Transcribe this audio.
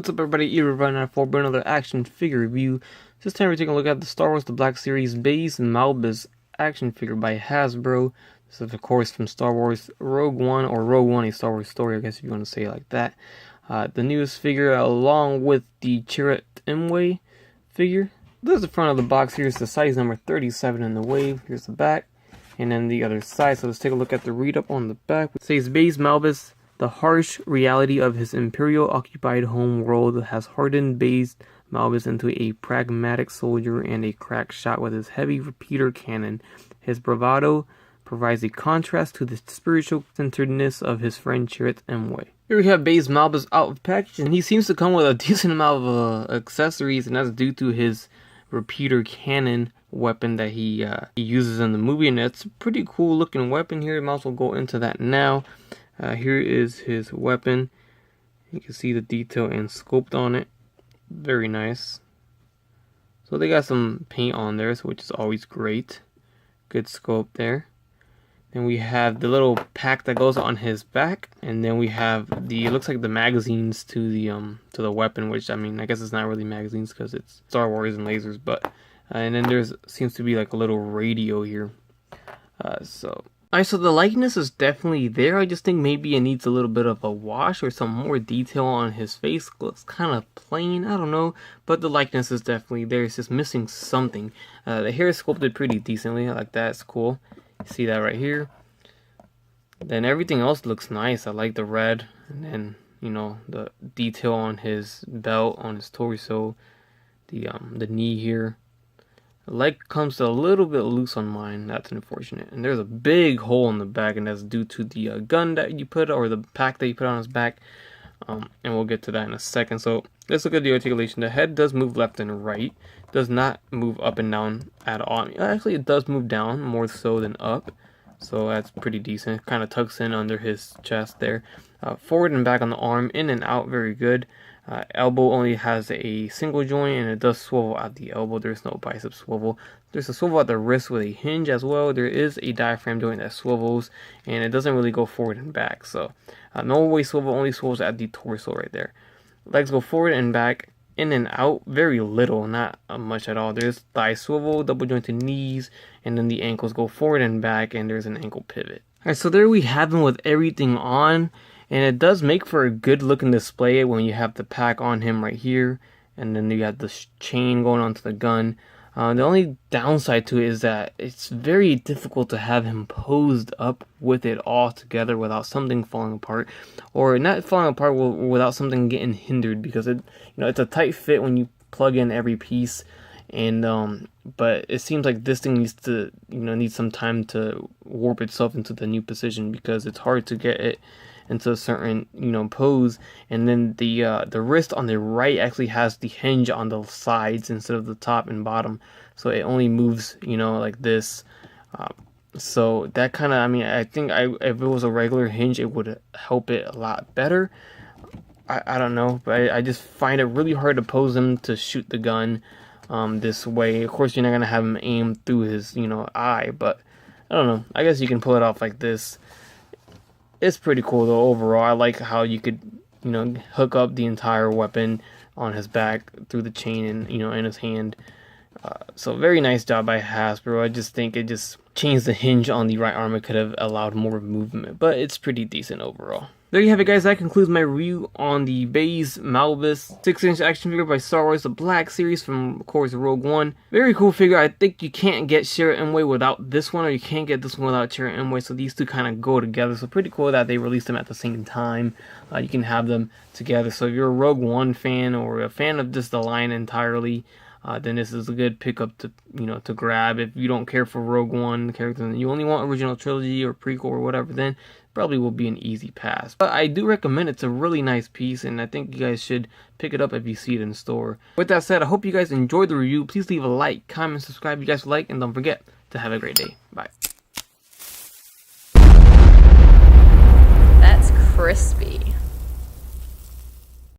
What's up everybody, Right for another action figure review. This time we're taking a look at the Star Wars The Black Series Baze Malbus action figure by Hasbro. This is of course from Star Wars Rogue One, or Rogue One, a Star Wars story, I guess if you want to say it like that. The newest figure along with the Chirrut Imwe figure. This is the front of the box. Here's the size number 37 in the wave. Here's the back. And then the other side. So let's take a look at the read up on the back. It says Baze Malbus, the harsh reality of his Imperial-occupied home world has hardened Baze Malbus into a pragmatic soldier and a crack shot with his heavy repeater cannon. His bravado provides a contrast to the spiritual centeredness of his friend Chirrut Imwe. Here we have Baze Malbus out of package, and he seems to come with a decent amount of accessories, and that's due to his repeater cannon weapon that he uses in the movie, and it's a pretty cool looking weapon here. Might as well go into that now. Here is his weapon. You can see the detail and sculpt on it. Very nice. So they got some paint on there, which is always great. Good sculpt there. Then we have the little pack that goes on his back, and then we have the, it looks like the magazines to the weapon, which I mean I guess it's not really magazines because it's Star Wars and lasers, but and then there's seems to be like a little radio here. So the likeness is definitely there. I just think maybe it needs a little bit of a wash or some more detail on his face. Looks kind of plain, I don't know, but the likeness is definitely there. It's just missing something. The hair is sculpted pretty decently. I like that. It's cool. You see that right here. Then everything else looks nice. I like the red, and then you know the detail on his belt, on his torso, the knee here. The leg comes a little bit loose on mine. That's unfortunate. And there's a big hole in the back, and that's due to the gun that you put, or the pack that you put on his back. And we'll get to that in a second. So let's look at the articulation. The head does move left and right. Does not move up and down at all. Actually, it does move down more so than up. So that's pretty decent. Kind of tucks in under his chest there. Forward and back on the arm, in and out, very good. Elbow only has a single joint, and it does swivel at the elbow. There's no bicep swivel. There's a swivel at the wrist with a hinge as well. There is a diaphragm joint that swivels, and it doesn't really go forward and back. So no waist swivel, only swivels at the torso right there. Legs go forward and back, in and out, very little, not much at all. There's thigh swivel, double jointed knees, and then the ankles go forward and back, and there's an ankle pivot. Alright, so there we have him with everything on. And it does make for a good looking display when you have the pack on him right here. And then you have the chain going onto the gun. The only downside to it is that it's very difficult to have him posed up with it all together without something falling apart. Or not falling apart without something getting hindered. Because it's a tight fit when you plug in every piece. And but it seems like this thing needs to need some time to warp itself into the new position, because it's hard to get it into a certain pose. And then the wrist on the right actually has the hinge on the sides instead of the top and bottom, so it only moves like this. So that kind of, I think if it was a regular hinge, it would help it a lot better. I don't know, but I just find it really hard to pose him to shoot the gun this way. Of course, you're not gonna have him aim through his eye, but I don't know, I guess you can pull it off like this. It's pretty cool though overall. I like how you could hook up the entire weapon on his back through the chain and in his hand. So very nice job by Hasbro. I just think it just changed the hinge on the right arm. It could have allowed more movement, but it's pretty decent overall. There you have it, guys. That concludes my review on the Baze Malbus 6-inch action figure by Star Wars The Black Series from, of course, Rogue One. Very cool figure. I think you can't get Chirrut Imwe without this one, or you can't get this one without Chirrut Imwe, so these two kind of go together. So pretty cool that they released them at the same time. You can have them together. So if you're a Rogue One fan, or a fan of just the line entirely, then this is a good pickup to to grab. If you don't care for Rogue One characters and you only want original trilogy or prequel or whatever, then probably will be an easy pass. But I do recommend it. It's a really nice piece, and I think you guys should pick it up if you see it in store. With that said, I hope you guys enjoyed the review. Please leave a like, comment, subscribe if you guys like, and don't forget to have a great day. Bye. That's crispy.